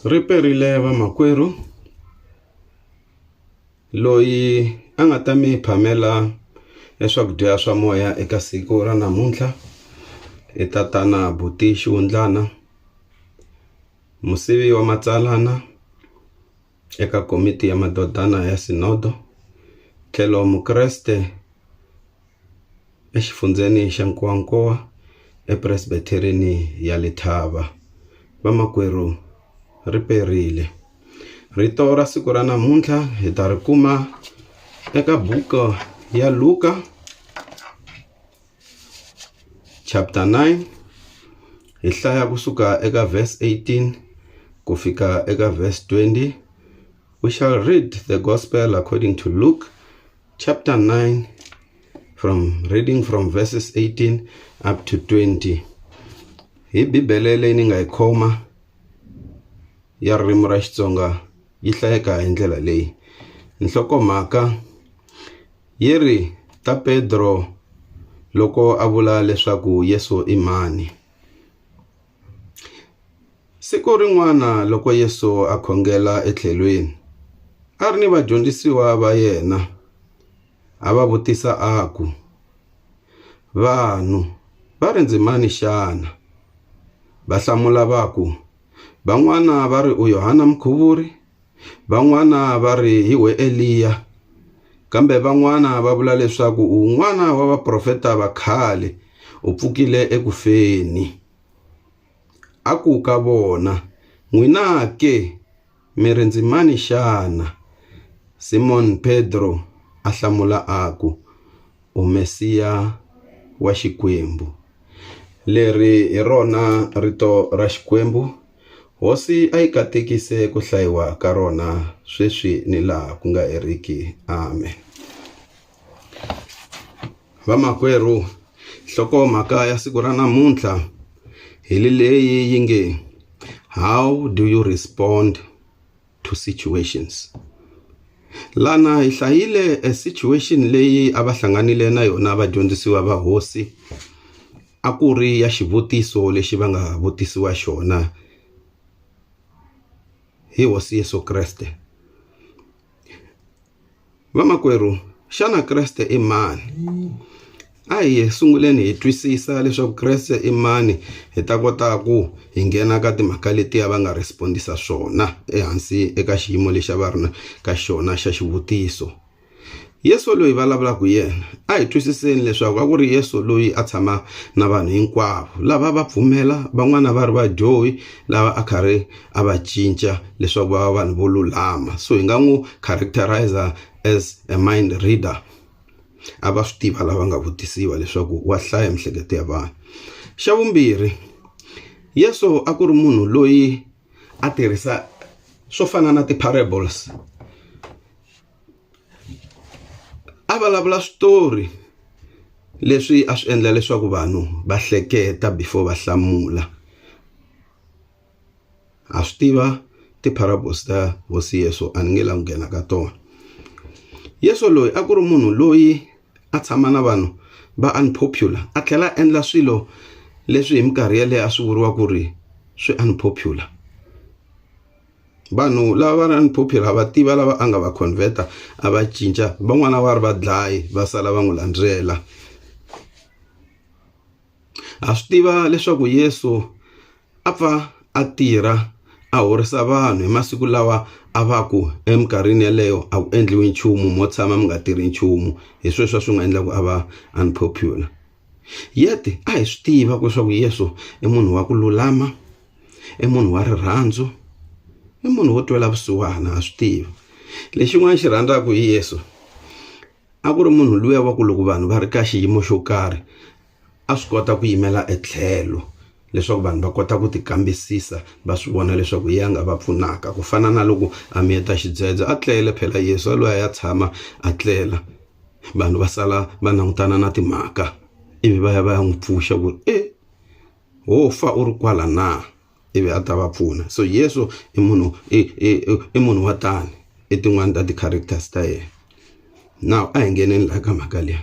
Riperile vamakwerhu loyi a nga ta mi phamela swakudya swa moya eka siku ra namuntlha i tatana buti Xiwundlana, musivi wa matsalana eka komiti ya Madodana ya Sinodo, tlhelo mukreste exifundzeni xa Nkowankowa epresbiterini ya Lethaba. Vamakwerhu riperile. Rito ra siku ra namuntlha hi ta ri kuma eka buku ya Luka chapter 9, hi hlaya kusuka eka verse 18 ku fika eka verse 20. We shall read the gospel according to Luke chapter 9, reading from verses 18 up to 20. Hi Bibele leyi ni nga yi khoma ya ririmi ra Xitsonga yi hlayeka hi ndlela leyi. Nhlokomhaka yi ri ta Pedro loko a vula leswaku Yesu i mani. Siku rin'wana loko Yesu a khongela etlhelweni, a ri ni vadyondzisiwa va yena, a va vutisa aku, vanhu va ri ndzi mani xana? Va hlamula vaku, van'wana va ri u Yohana Mkhuvuri, van'wana va ri hi we Eliya, kambe van'wana va vula leswaku u un'wana wa vaprofeta va khale, u pfukile ekufeni. A ku ka vona, n'wina ke mi ri ndzi mani xana? Simon Pedro a hlamula aku, u Mesiya wa Xikwembu. Leri hi rona rito ra Xikwembu Hosi a yi katekise ku hlayiwa ka rona sweswi ni laha ku nga heriki. Amen. Vamakwerhu, nhlokomhaka ya siku ra namuntlha hi leyi yi nge, how do you respond to situations? Lana hi hlayile a situation leyi a va hlanganile na yona vadyondzisiwa va hosi, a ku ri ya xivutiso lexi va nga vutisiwa xona hi hosi Yesu Kreste. Vamakwerhu, xana Kreste i mani? A hi sunguleni hi twisisa leswaku Kreste i mani, hi ta kota ku hi nghena ka timhaka leti va nga respondisa swona ehansi eka xiyimo lexi va ri ka xona xa xivutiso. Yesu loyi vulavulaka yena, a hi twisiseni leswaku a ku ri Yesu loyi a tshama na vanhu hinkwavo, lava va pfumela, van'wana va ri vadyohi, lava a karhi a va cinca leswaku va vanhu vo lulama. So hi nga n'wi characterize as a mind reader. A va swi tiva lava nga vutisiwa leswaku wa hlaya mihleketo ya vanhu. Xa vumbirhi, Yesu a ku ri munhu loyi a tirhisa swo fana na ti-parables. A vulavula switori leswi a swi endla leswaku vanhu va hleketa before va hlamula. A swi tiva ti-parables ta hosi Yesu, a ni nge lavi ku nghena ka tona. Yesu loyi a ku ri munhu loyi a tshama na vanhu va unpopular, a tlhela a endla swilo leswi hi minkarhi yaleyo a swi vuriwa ku ri swi unpopular. Vanhu lava va ri unpopular va tiva lava a nga va converta, a va cinca, van'wana va ri va dlayi, va sala va n'wi landzela. A swi tiva leswaku Yesu a pfa a tirha a horisa vanhu hi masiku lawa a va ku eminkarhini yaleyo a ku endliwi nchumu, mo tshama mi nga tirhi nchumu. Hi sweswo swi nga endla ku a va unpopular. Yet a hi swi tiva ku leswaku Yesu i munhu wa ku lulama, i munhu wa rirhandzu, i munhu wo twela vusiwana. Ha swi tiva. Lexin'wana xi rhandzaka hi Yesu, a ku ri munhu luya wa ku loko vanhu va ri ka xiyimo xo karhi, a swi kota ku yimela etlhelo leswaku vanhu va kota ku ti kambisisa, va swi vona leswaku ya nga va pfunaka. Ku fana na loko a miyeta xidzedze a tlele phela Yesu, a loya ya tshama a tlela, vanhu va sala va langutana na timhaka, ivi va ya va ya n'wi pfuxa ku ho fa u ri kwala na, ivi a ta va pfuna. So Yesu i munhu wa tani, i tin'wana ta ti-characters ta yena. Now a hi ngeneni laha ka mhaka leyi.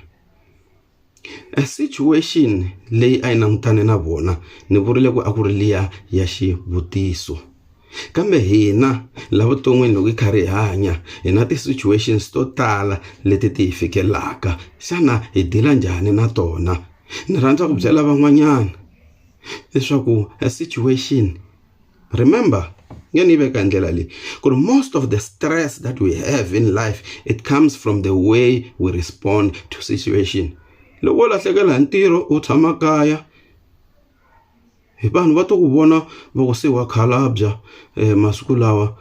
A situation leyi a yi langutane na vona, ni vurile ku a ku ri liya ya xivutiso. kambe hina lava ton'wini loko hi karhi hi hanya hi na ti-situations to tala leti ti hi fikelaka, xana hi dila njhani na tona? Ni rhandza ku byela van'wanyana leswaku a situation, remember nge ni veka ndlela leyi ku ri most of the stress that we have in life, it comes from the way we respond to situation. Loko u lahlekela hi ntirho u tshama kaya, vanhu va to ku vona va ku se wa khalabya masiku lawa,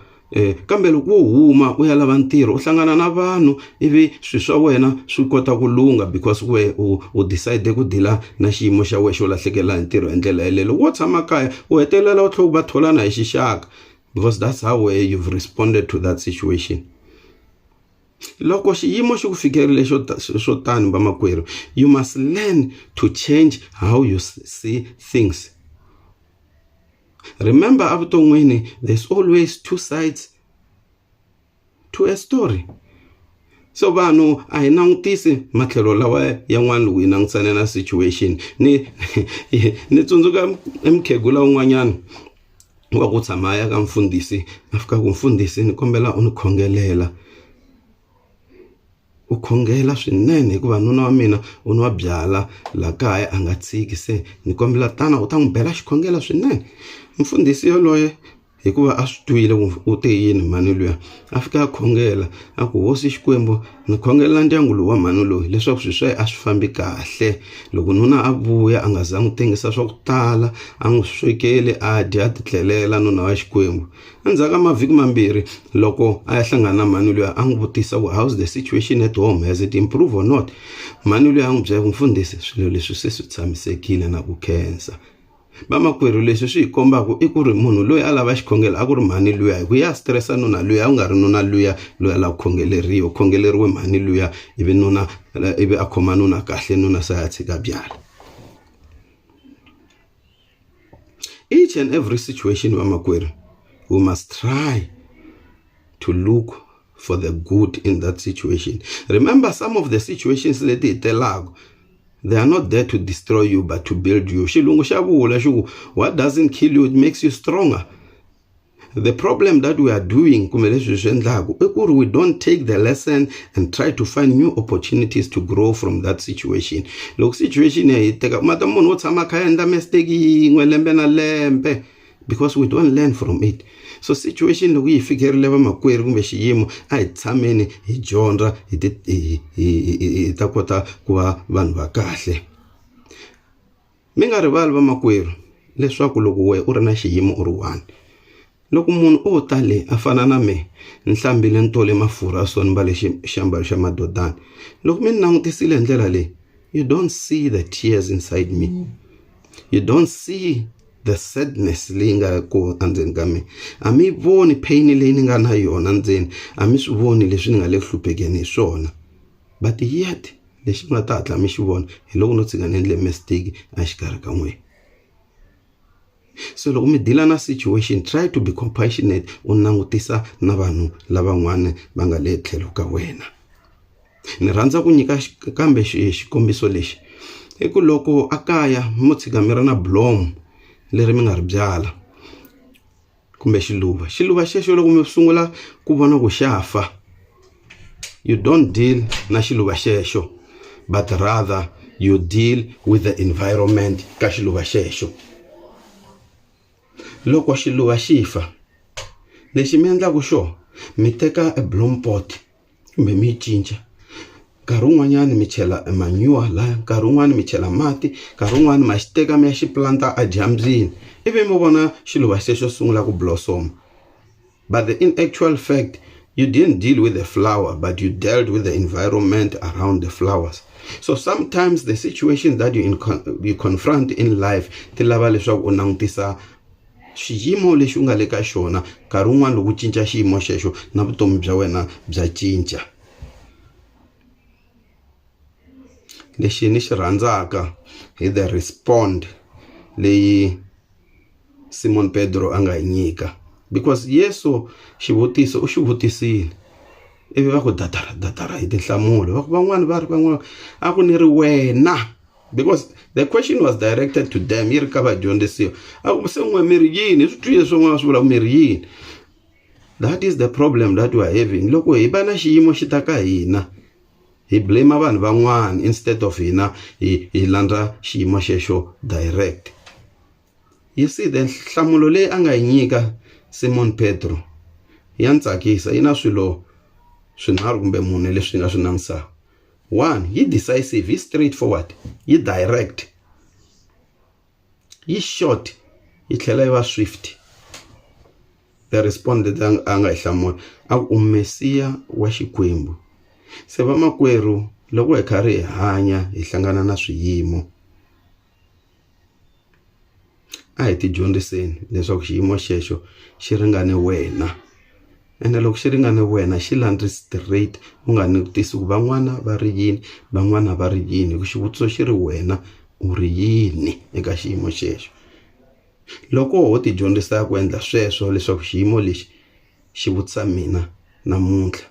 kambe loko u huma u ya lava ntirho u hlangana na vanhu ivi swilo swa wena swi kota ku lunga because we u decide ku dila na xiyimo xa wena xo lahlekela hi ntirho hi ndlela yeleyo. Loko wo tshama kaya u hetelela u tlhela u va tholana hi xixaka because that's how you've responded to that situation. Loko xiyimo xi ku fikerile xo tani vamakwerhu, you must learn to change how you see things. Remember, avuton'wini, there's always two sides to a story. So vanhu a hi langutisi matlhelo lawa yan'wana loko hi langutisane na situation. Ni tsundzuka mukhegula un'wanyana wa ku tshama ya ka mfundhisi, a fika ku mfundhisi ni kombela u ni khongelela. U khongela swinene hikuva nuna wa mina u ni wa byala la kaya a nga tshiki, se ni kombela tana u ta n'wi bela xikhongela swinene. Mfundhisi yoloye hikuva a swi twile u te yini mhani luya, a fika a khongela a ku hosi Xikwembu ni khongelela ndyangu lowu wa mhani loyi leswaku swilo swa a swi fambi kahle. Loko nuna a vuya a nga zangi ku tengisa swa ku tala, a n'wi swekeli a dya a titlelela nuna wa Xikwembu. Endzhaku ka mavhiki mambirhi loko a ya hlangana na mhani luya a n'wi vutisa ku how's the situation at home, has it improved or not? Mhani luya a n'wi byela ku mfundhisi swilo leswi se swi tshamisekile na ku khensa. Vamakwerhu leswi swi hi kombaka i ku ri munhu loyi a lava xikhongelo a ku ri mhani luya, hi ku ya stressa nuna luya, u nga ri nuna luya loyi a lava ku khongeleriwa, u khongeleriwe mhani luya ivi a khoma nuna kahle, nuna sa ya tshika byala. Each and every situation vamakwerhu, we must try to look for the good in that situation. Remember, some of the situations leti hi telaka, they are not there to destroy you but to build you. Xilungu xa vula xu, what doesn't kill you, it makes you stronger. The problem that we are doing kumbe leswi swi endlaku i ku ri we don't take the lesson and try to find new opportunities to grow from that situation. Loko situation ya hi teka mata munhu wo tshama kha endla mistake yin'we lembe na lembe because we don't learn from it. So situation loko yi fikerile vamakwerhu kumbe xiyimo, a hi tshameni hi dyondza hi ta kota ku va vanhu va kahle. Mi nga rivali vamakwerhu leswaku loko we u ri na xiyimo u ri one, loko munhu o tale a fana na me ni hlambile ni tole mafurha so ni mbale xiambalo xa Madodana, loko mi ni langutisile hi ndlela leyi, you don't see the tears inside me, you don't see the sadness leyi nga ko andzeni ka mina, a mi voni pain leyi ni nga na yona ndzeni, a mi swi voni leswi ni nga le hluphekeni hi swona, but yet lexi nga ta hatla mi xi vona hi loko no tshika ni endle mistake a xikarhi ka n'wina. So loko mi dila na situation, try to be compassionate, u langutisa na vanhu lavan'wana va nga le tlhelo ka wena. Ni rhandza ku nyika kambe xikombiso lexi i ku loko a kaya mo tshika mi ri na blomo leri mi nga ri byala kumbe xiluva xexo loko mi sungula ku vona ku xafa, you don't deal na xiluva xexo but rather you deal with the environment ka xiluva xexo. Loko xiluva xi fa, lexi mi endlaku xo, mi teka a bloom pot kumbe mi cinca, nkarhi wun'wanyana mi chela manure la, nkarhi wun'wani mi chela mati, nkarhi wun'wani ma xi teka mi ya xi planta a dyambyini, ivi mi vona xiluva xexo sungula ku blossom. But in actual fact, you didn't deal with the flower, but you dealt with the environment around the flowers. So sometimes the situations that you confront in life ti lava leswaku u langutisa xiyimo lexi u nga le ka xona, nkarhi wun'wani loko u cinca xiyimo xexo na vutomi bya wena bya cinca. Lexi ni xi rhandzaka hi the respond leyi Simon Pedro a nga hi nyika, because Yesu xivutiso u xi vutisile ivi va ku datara hi tinhlamulo, van'wani va ri van'wana a ku ni ri wena because the question was directed to them. Yi ri ka vadyondzisiwa a ku se n'we mi ri yini swi twiye swin'wana swi vula mi ri yini. That is the problem that we are having. Loko hi va na xiyimo xi ta ka hina hi blame vanhu van'wana instead of hina hi landza xiyimo xexo direct. You see, the nhlamulo leyi a nga yi nyika Simon Pedro ya ntsakisa yi na swilo swinharhu kumbe mune leswi nga swi langutisaka. One, yi decisive, yi straightforward, yi direct, yi short, yi tlhela yi va swift. The respondent a nga yi hlamula a ku Mesiya wa Xikwembu. Se vamakwerhu loko hi karhi hi hanya hi hlangana na swiyimo, a hi ti dyondziseni leswaku xiyimo xexo xi ringane wena. Ene loko xi ringane wena xi landzi straight, u nga langutisi ku van'wana va ri yini van'wana va ri yini, ku xivutiso xi ri wena u ri yini eka xiyimo xexo. Loko ho ti dyondzisa ku endla sweswo leswaku xiyimo lexi xi vutisa mina namuntlha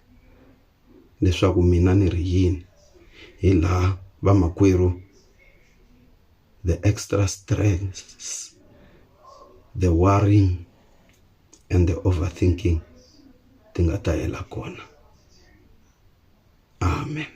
leswaku mina ni ri yini, hi laha vamakwerhu the extra stress, the worrying and the overthinking ti nga ta hela kona. Amen.